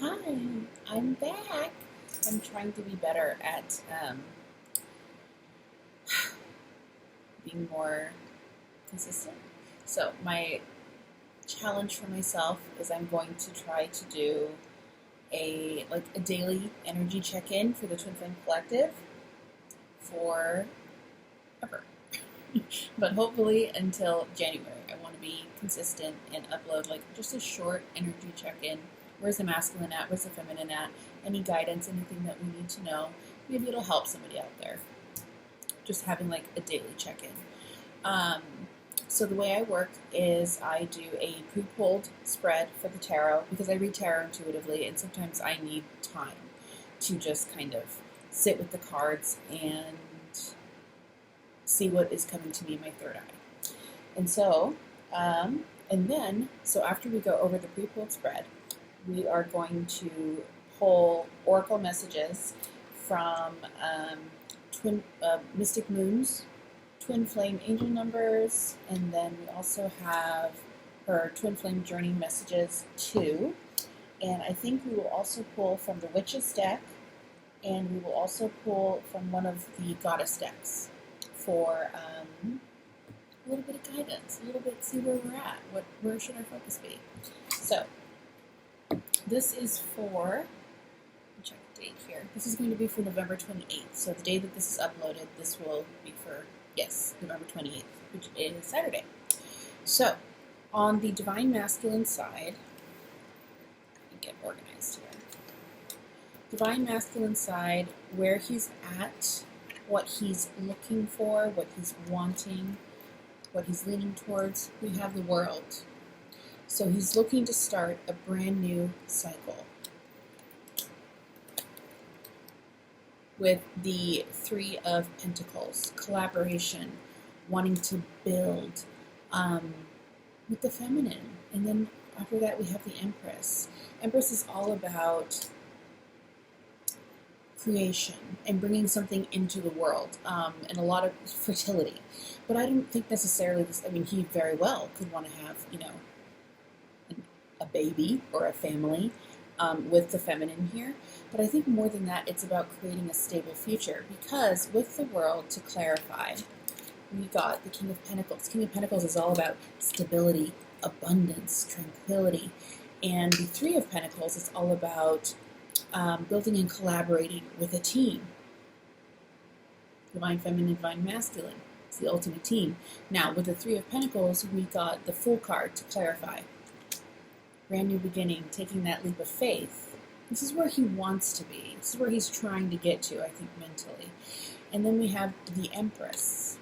Hi, I'm back. I'm trying to be better at being more consistent. So, my challenge for myself is I'm going to try to do a daily energy check-in for the Twin Flame Collective for ever. But hopefully until January. I want to be consistent and upload like just a short energy check-in. Where's the masculine at? Where's the feminine at? Any guidance, anything that we need to know. Maybe it'll help somebody out there. Just having like a daily check-in. Um, so the way I work is I do a pre-pulled spread for the tarot because I read tarot intuitively, and sometimes I need time to just kind of sit with the cards and see what is coming to me in my third eye. And so, so after we go over the pre-pulled spread, we are going to pull oracle messages from Mystic Moon's Twin Flame angel numbers, and then we also have her Twin Flame journey messages too. And I think we will also pull from the Witches deck, and we will also pull from one of the Goddess decks for a little bit of guidance, a little bit see where we're at, where should our focus be. So this is for, check the date here. This is going to be for November 28th. So the day that this is uploaded, this will be for, yes, November 28th, which is Saturday. So on the Divine Masculine side, let me get organized here. Divine Masculine side, where he's at, what he's looking for, what he's wanting, what he's leaning towards, we have the World. So he's looking to start a brand new cycle. With the Three of Pentacles, collaboration, wanting to build, with the feminine. And then after that we have the Empress. Empress is all about creation and bringing something into the world, and a lot of fertility. But I don't think necessarily this, I mean, he very well could want to have, a baby or a family with the feminine here. But I think more than that, it's about creating a stable future, because with the World, to clarify, we got the King of Pentacles. King of Pentacles is all about stability, abundance, tranquility. And the Three of Pentacles is all about building and collaborating with a team. Divine Feminine, Divine Masculine. It's the ultimate team. Now, with the Three of Pentacles, we got the Fool card to clarify. Brand new beginning, taking that leap of faith. This is where he wants to be. This is where he's trying to get to, I think, mentally. And then we have the Empress,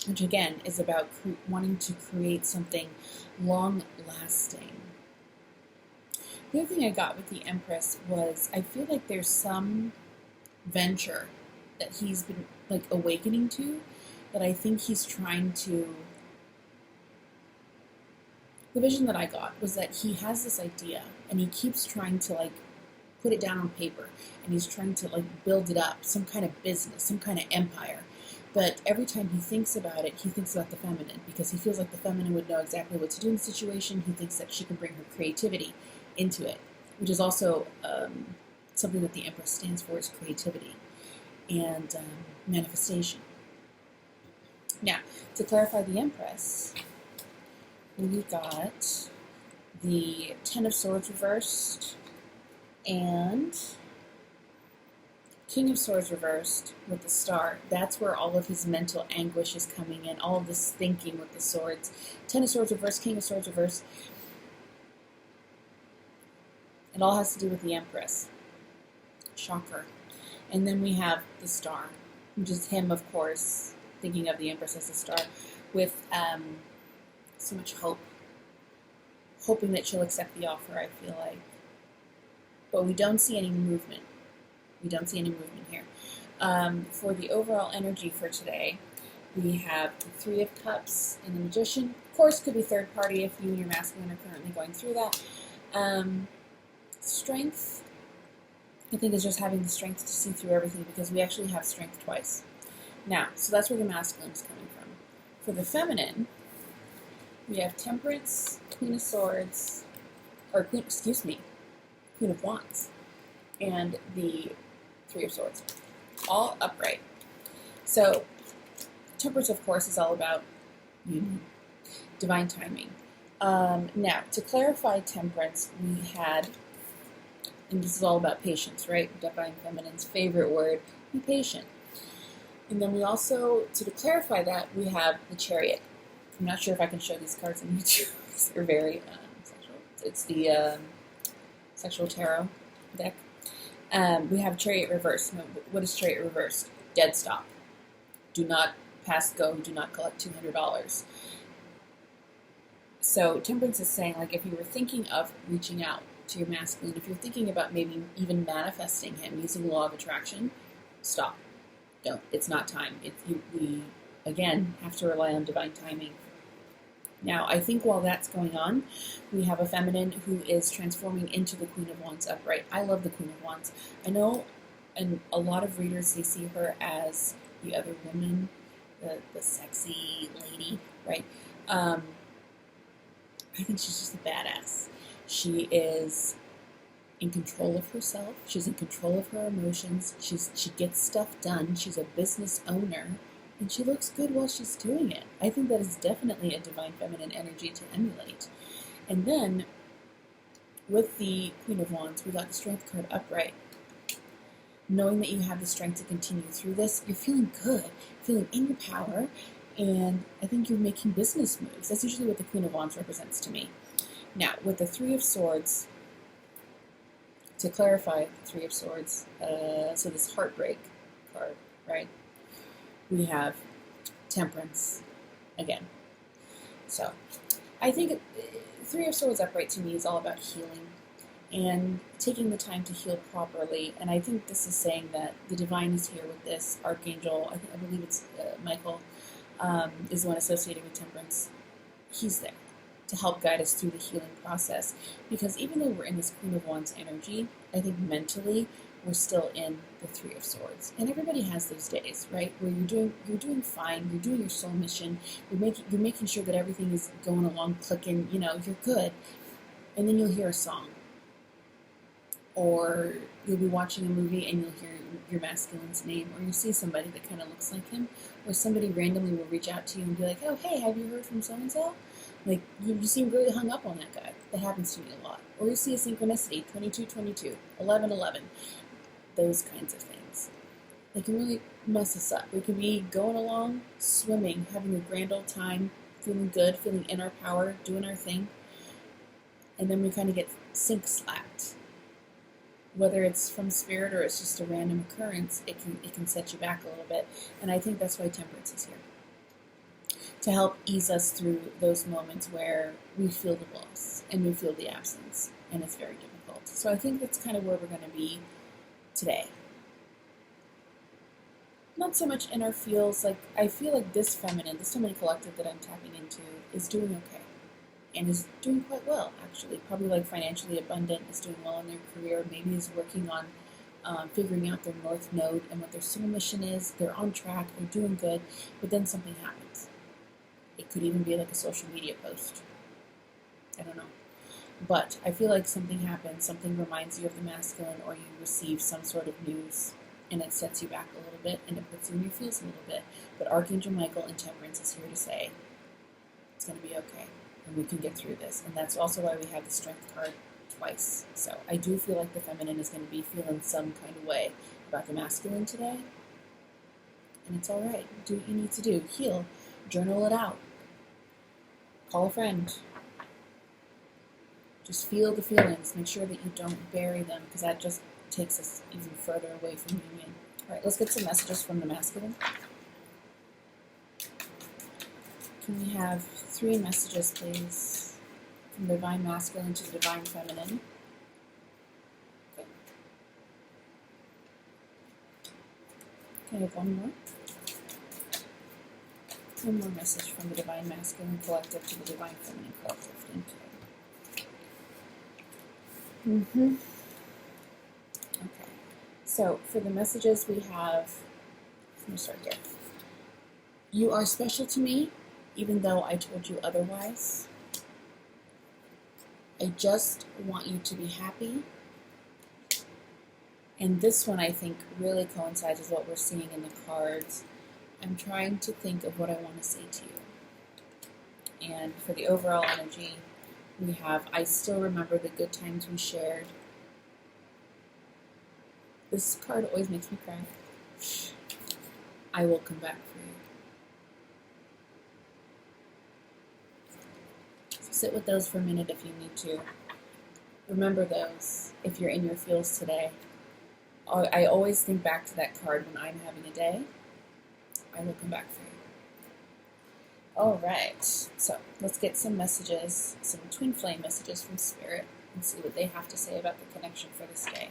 which again is about wanting to create something long-lasting. The other thing I got with the Empress was I feel like there's some venture that he's been like awakening to, that I think he's trying to. The vision that I got was that he has this idea and he keeps trying to like put it down on paper, and he's trying to like build it up, some kind of business, some kind of empire. But every time he thinks about it, he thinks about the feminine, because he feels like the feminine would know exactly what to do in the situation. He thinks that she can bring her creativity into it, which is also something that the Empress stands for, is creativity and manifestation. Now, to clarify the Empress, we got the Ten of Swords reversed and King of Swords reversed with the Star. That's where all of his mental anguish is coming in, all of this thinking with the swords. Ten of Swords reversed, King of Swords reversed. It all has to do with the Empress. Shocker. And then we have the Star, which is him, of course, thinking of the Empress as a star, with so much hope. Hoping that she'll accept the offer, I feel like. But we don't see any movement. We don't see any movement here. For the overall energy for today, we have the Three of Cups and the Magician. Of course, could be third party if you and your masculine are currently going through that. Strength, I think, is just having the strength to see through everything, because we actually have strength twice. Now, so that's where the masculine is coming from. For the feminine, we have Temperance, Queen of Swords, or Queen, excuse me, Queen of Wands and the Three of Swords, all upright. So Temperance, of course, is all about union, divine timing. Now, to clarify Temperance, we had, and this is all about patience, right? Divine Feminine's favorite word, be patient. And then we also, to clarify that, we have the Chariot. I'm not sure if I can show these cards on YouTube. They're very sexual. It's the Sexual Tarot deck. We have Chariot reversed. No, what is Chariot reversed? Dead stop. Do not pass go. Do not collect $200. So Temperance is saying, like, if you were thinking of reaching out to your masculine, if you're thinking about maybe even manifesting him using the law of attraction, stop. Don't. It's not time. We, again, have to rely on divine timing. Now, I think while that's going on, we have a feminine who is transforming into the Queen of Wands upright. I love the Queen of Wands. I know, and a lot of readers, they see her as the other woman, the sexy lady, right? I think she's just a badass. She is in control of herself. She's in control of her emotions. She gets stuff done. She's a business owner. And she looks good while she's doing it. I think that is definitely a divine feminine energy to emulate. And then, with the Queen of Wands, we got the Strength card upright. Knowing that you have the strength to continue through this, you're feeling good, feeling in your power, and I think you're making business moves. That's usually what the Queen of Wands represents to me. Now, with the Three of Swords, to clarify the Three of Swords, so this Heartbreak card, right? We have Temperance again. So I think Three of Swords upright to me is all about healing and taking the time to heal properly. And I think this is saying that the divine is here with this archangel. I believe it's Michael is the one associated with Temperance. He's there to help guide us through the healing process. Because even though we're in this Queen of Wands energy, I think mentally we're still in the Three of Swords. And everybody has those days, right? Where you're doing fine, you're doing your soul mission, you're making sure that everything is going along, clicking, you're good. And then you'll hear a song. Or you'll be watching a movie and you'll hear your masculine's name, or you see somebody that kind of looks like him, or somebody randomly will reach out to you and be like, oh, hey, have you heard from so-and-so? Like, you seem really hung up on that guy. That happens to me a lot. Or you see a synchronicity, 22-22, 11-11. Those kinds of things. They can really mess us up. We can be going along, swimming, having a grand old time, feeling good, feeling in our power, doing our thing, and then we kind of get sink slapped. Whether it's from spirit or it's just a random occurrence, it can set you back a little bit. And I think that's why Temperance is here. To help ease us through those moments where we feel the loss and we feel the absence, and it's very difficult. So I think that's kind of where we're going to be today. Not so much inner feels, like I feel like this feminine collective that I'm tapping into is doing okay. And is doing quite well, actually. Probably like financially abundant, is doing well in their career, maybe is working on figuring out their North Node and what their soul mission is. They're on track, they're doing good, but then something happens. It could even be like a social media post. I don't know. But I feel like something happens, something reminds you of the masculine, or you receive some sort of news, and it sets you back a little bit, and it puts you in your feels a little bit. But Archangel Michael in Temperance is here to say, it's going to be okay. And we can get through this. And that's also why we have the Strength card twice. So I do feel like the feminine is going to be feeling some kind of way about the masculine today. And it's all right. Do what you need to do. Heal. Journal it out. Call a friend. Just feel the feelings. Make sure that you don't bury them, because that just takes us even further away from union. All right, let's get some messages from the masculine. Can we have 3 messages, please, from the Divine Masculine to the Divine Feminine? Okay. Can I have one more? One more message from the Divine Masculine Collective to the Divine Feminine Collective. Thank you. Okay. So, for the messages we have, let me start here. You are special to me, even though I told you otherwise. I just want you to be happy. And this one, I think, really coincides with what we're seeing in the cards. I'm trying to think of what I want to say to you. And for the overall energy, we have, I still remember the good times we shared. This card always makes me cry. I will come back for you. So sit with those for a minute if you need to. Remember those if you're in your feels today. I always think back to that card when I'm having a day. I will come back for you. All right, so let's get some messages, some twin flame messages from Spirit, and see what they have to say about the connection for this day.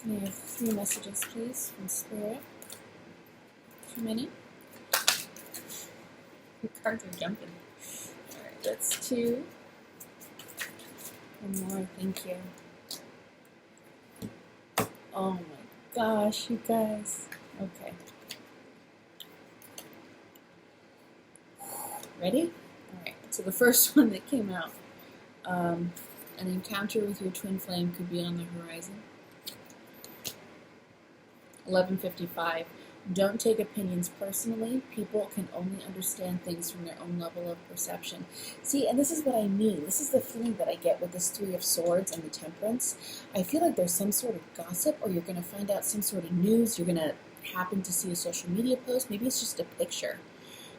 Can I have 3 messages, please, from Spirit? Too many? The cards are jumping. All right, that's 2. One more, thank you. Oh my gosh, you guys. Okay. Ready? Alright, so the first one that came out. An encounter with your twin flame could be on the horizon. 11:55. Don't take opinions personally. People can only understand things from their own level of perception. See, and this is what I mean. This is the feeling that I get with this 3 of Swords and the Temperance. I feel like there's some sort of gossip, or you're going to find out some sort of news. You're going to happen to see a social media post. Maybe it's just a picture.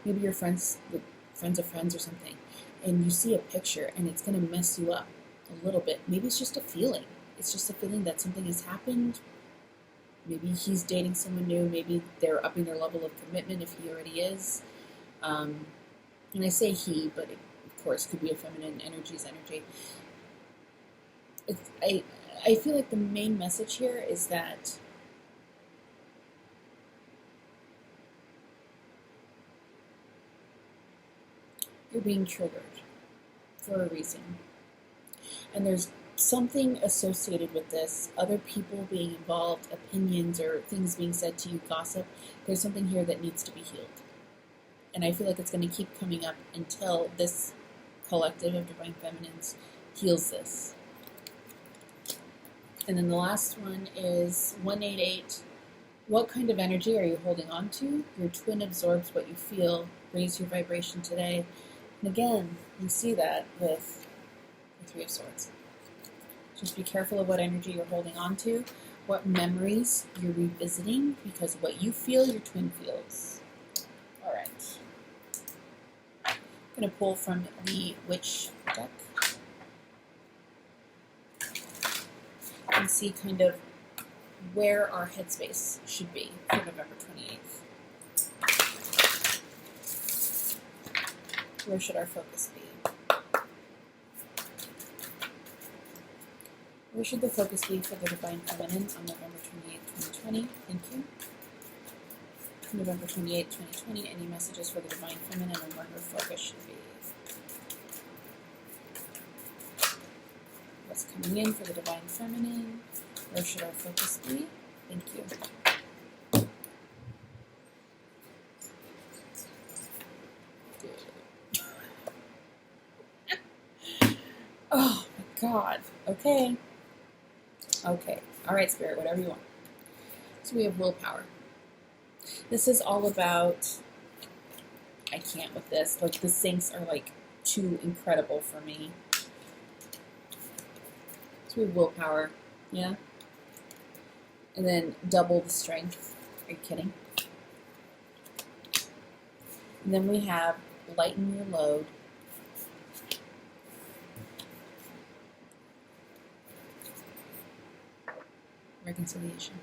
Maybe you're friends with friends of friends or something, and you see a picture, and it's going to mess you up a little bit. Maybe it's just a feeling. It's just a feeling that something has happened. Maybe he's dating someone new. Maybe they're upping their level of commitment if he already is. And I say he, but it, of course, could be a feminine energy's energy. I feel like the main message here is that you're being triggered for a reason. And there's something associated with this, other people being involved, opinions or things being said to you, gossip. There's something here that needs to be healed. And I feel like it's going to keep coming up until this collective of Divine Feminines heals this. And then the last one is 188. What kind of energy are you holding on to? Your twin absorbs what you feel. Raise your vibration today. And again, you see that with the 3 of Swords. Just be careful of what energy you're holding on to, what memories you're revisiting, because what you feel, your twin feels. All right. I'm going to pull from the Witch deck and see kind of where our headspace should be for November 28th. Where should our focus be? Where should the focus be for the Divine Feminine on November 28th, 2020? Thank you. November 28th, 2020. Any messages for the Divine Feminine and where her focus should be? What's coming in for the Divine Feminine? Where should our focus be? Thank you. Oh my God. Okay. Okay. All right, Spirit, whatever you want. So we have willpower. This is all about, I can't with this. Like, the syncs are like too incredible for me. So we have willpower. Yeah. And then double the strength. Are you kidding? And then we have lighten your load. Reconciliation.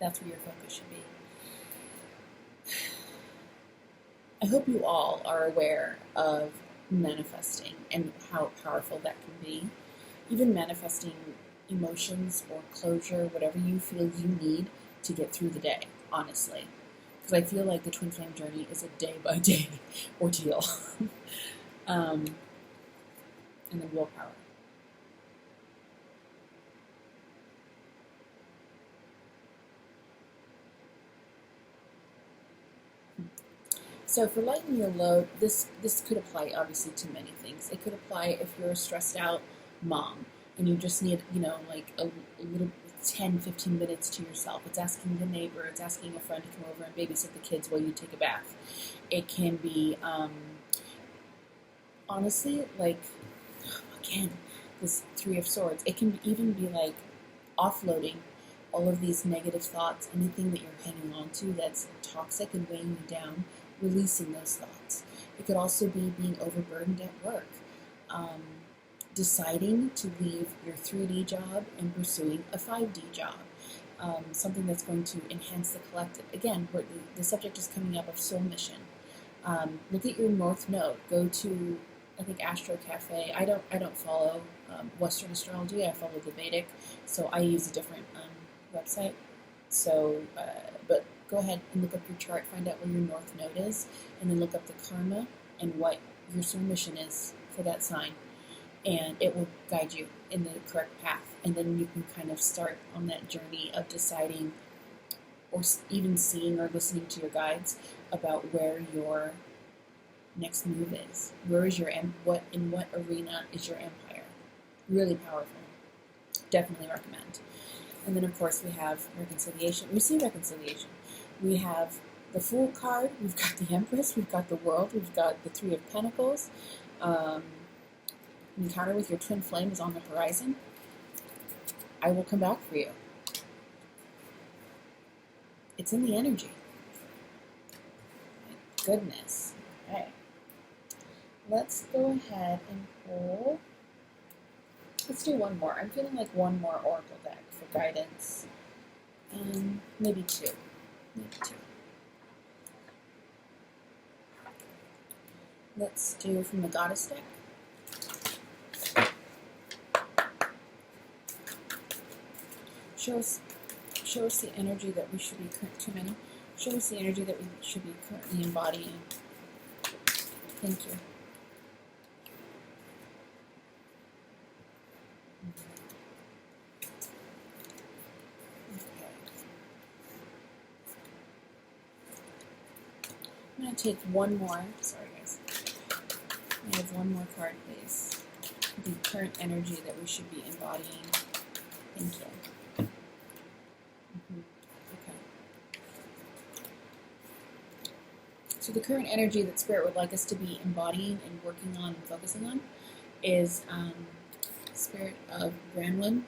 That's where your focus should be. I hope you all are aware of manifesting and how powerful that can be. Even manifesting emotions or closure, whatever you feel you need to get through the day, honestly. Because I feel like the twin flame journey is a day-by-day ordeal. And then willpower. So for lighten your load, this could apply obviously to many things. It could apply if you're a stressed out mom and you just need, like a little 10, 15 minutes to yourself. It's asking the neighbor, it's asking a friend to come over and babysit the kids while you take a bath. It can be, honestly, like, again, this Three of Swords. It can even be like offloading all of these negative thoughts, anything that you're hanging on to that's toxic and weighing you down, releasing those thoughts. It could also be being overburdened at work, deciding to leave your 3D job and pursuing a 5D job, something that's going to enhance the collective. Again, where the subject is coming up of soul mission. Look at your North Node. Go to, I think, Astro Cafe. I don't follow Western astrology. I follow the Vedic, so I use a different website. So, but go ahead and look up your chart, find out where your North Node is, and then look up the karma and what your soul mission is for that sign, and it will guide you in the correct path. And then you can kind of start on that journey of deciding, or even seeing or listening to your guides about where your next move is. Where is your in what arena is your empire? Really powerful. Definitely recommend. And then of course we have reconciliation. We see reconciliation. We have the Fool card. We've got the Empress. We've got the World. We've got the Three of Pentacles. Encounter with your twin flame is on the horizon. I will come back for you. It's in the energy. My goodness. Okay. Let's go ahead and pull. Let's do one more. I'm feeling like one more oracle deck for guidance. Maybe two. Let's do from the Goddess deck. Show us the energy that we should be Show us the energy that we should be currently embodying. Thank you. I'm going to take one more. Sorry, guys. I have one more card, please. The current energy that we should be embodying. Thank you. Okay. So the current energy that Spirit would like us to be embodying and working on and focusing on is Spirit of Branwen,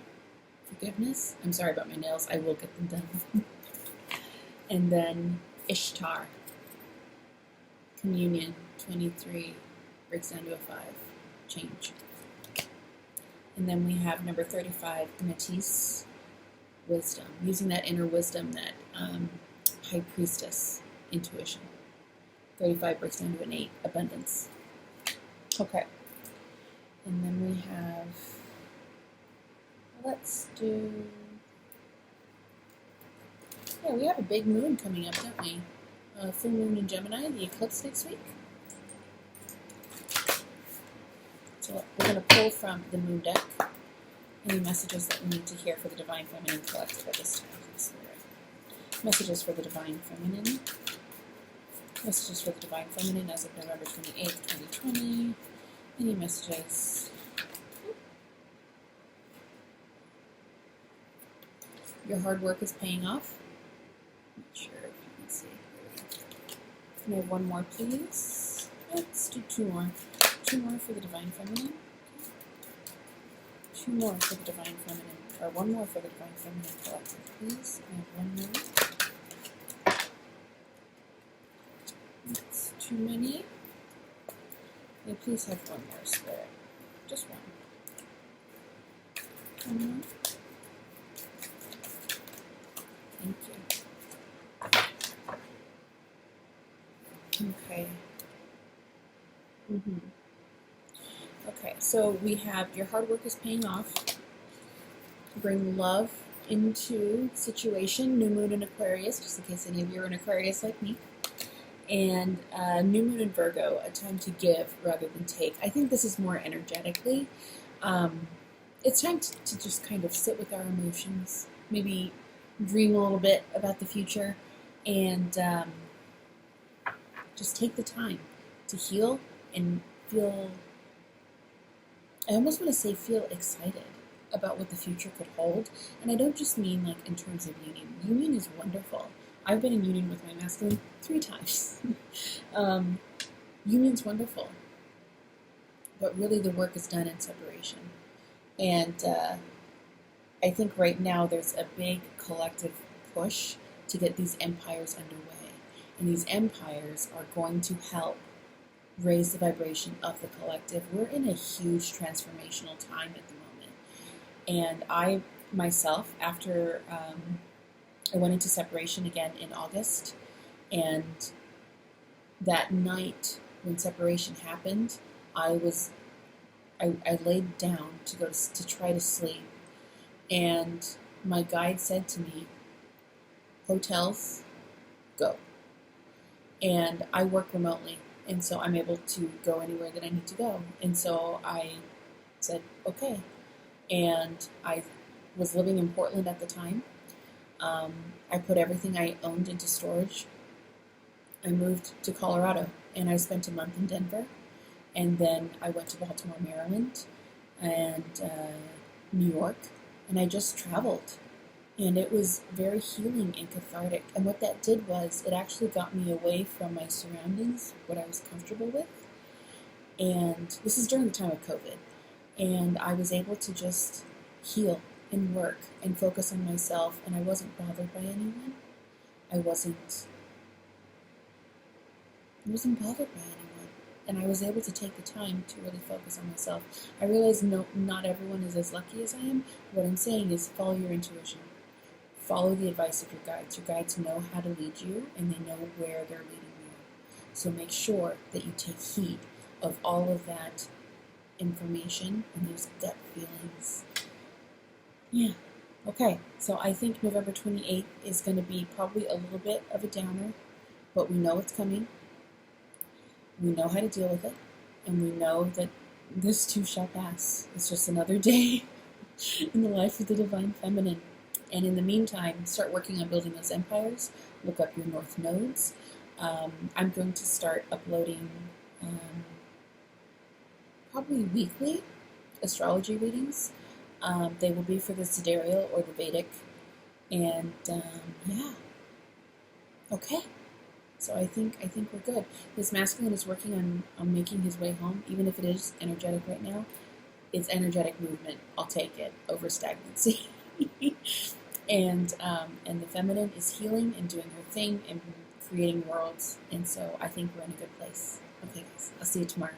forgiveness. I'm sorry about my nails. I will get them done. And then Ishtar. Communion, 23, breaks down to a 5, change. And then we have number 35, Métis, wisdom. Using that inner wisdom, that high priestess, intuition. 35 breaks down to an 8, abundance. Okay. And then we have, we have a big moon coming up, don't we? Full moon in Gemini, the eclipse next week. So we're going to pull from the moon deck any messages that we need to hear for the Divine Feminine Collective at this time. Messages for the Divine Feminine. Messages for the Divine Feminine as of November 28th, 2020. Any messages? Your hard work is paying off. Not sure if you can see. Can I have one more, please? Let's do two more. Two more for the Divine Feminine. Two more for the Divine Feminine. Or one more for the Divine Feminine Collective, please. I have one more. That's too many. May I please have one more, Spirit? Just one. One more. Thank you. Okay. Okay, so we have your hard work is paying off. Bring love into the situation. New moon in Aquarius, just in case any of you are in Aquarius like me. And new moon in Virgo, a time to give rather than take. I think this is more energetically. It's time to just kind of sit with our emotions. Maybe dream a little bit about the future. And just take the time to heal and feel, I almost want to say feel excited about what the future could hold. And I don't just mean like in terms of union. Union is wonderful. I've been in union with my masculine 3 times. Union's wonderful. But really the work is done in separation. And I think right now there's a big collective push to get these empires underway. And these empires are going to help raise the vibration of the collective. We're in a huge transformational time at the moment. And I myself, after I went into separation again in August, and that night when separation happened, I laid down to go to try to sleep, and my guide said to me, "Hotels, go." And I work remotely, and so I'm able to go anywhere that I need to go. And so I said, "Okay." And I was living in Portland at the time. I put everything I owned into storage. I moved to Colorado, and I spent a month in Denver. And then I went to Baltimore, Maryland, and New York, and I just traveled. And it was very healing and cathartic. And what that did was it actually got me away from my surroundings, what I was comfortable with. And this is during the time of COVID. And I was able to just heal and work and focus on myself, and I wasn't bothered by anyone. I wasn't bothered by anyone. And I was able to take the time to really focus on myself. I realize not everyone is as lucky as I am. What I'm saying is follow your intuition. Follow the advice of your guides. Your guides know how to lead you, and they know where they're leading you. So make sure that you take heed of all of that information and those gut feelings. Yeah. Okay. So I think November 28th is going to be probably a little bit of a downer, but we know it's coming. We know how to deal with it, and we know that this too shall pass. It's just another day in the life of the Divine Feminine. And in the meantime, start working on building those empires. Look up your North Nodes. I'm going to start uploading probably weekly astrology readings. They will be for the Sidereal or the Vedic. And yeah. Okay. So I think we're good. This masculine is working on making his way home, even if it is energetic right now. It's energetic movement. I'll take it over stagnancy. And the feminine is healing and doing her thing and creating worlds. And so I think we're in a good place. Okay, guys. I'll see you tomorrow.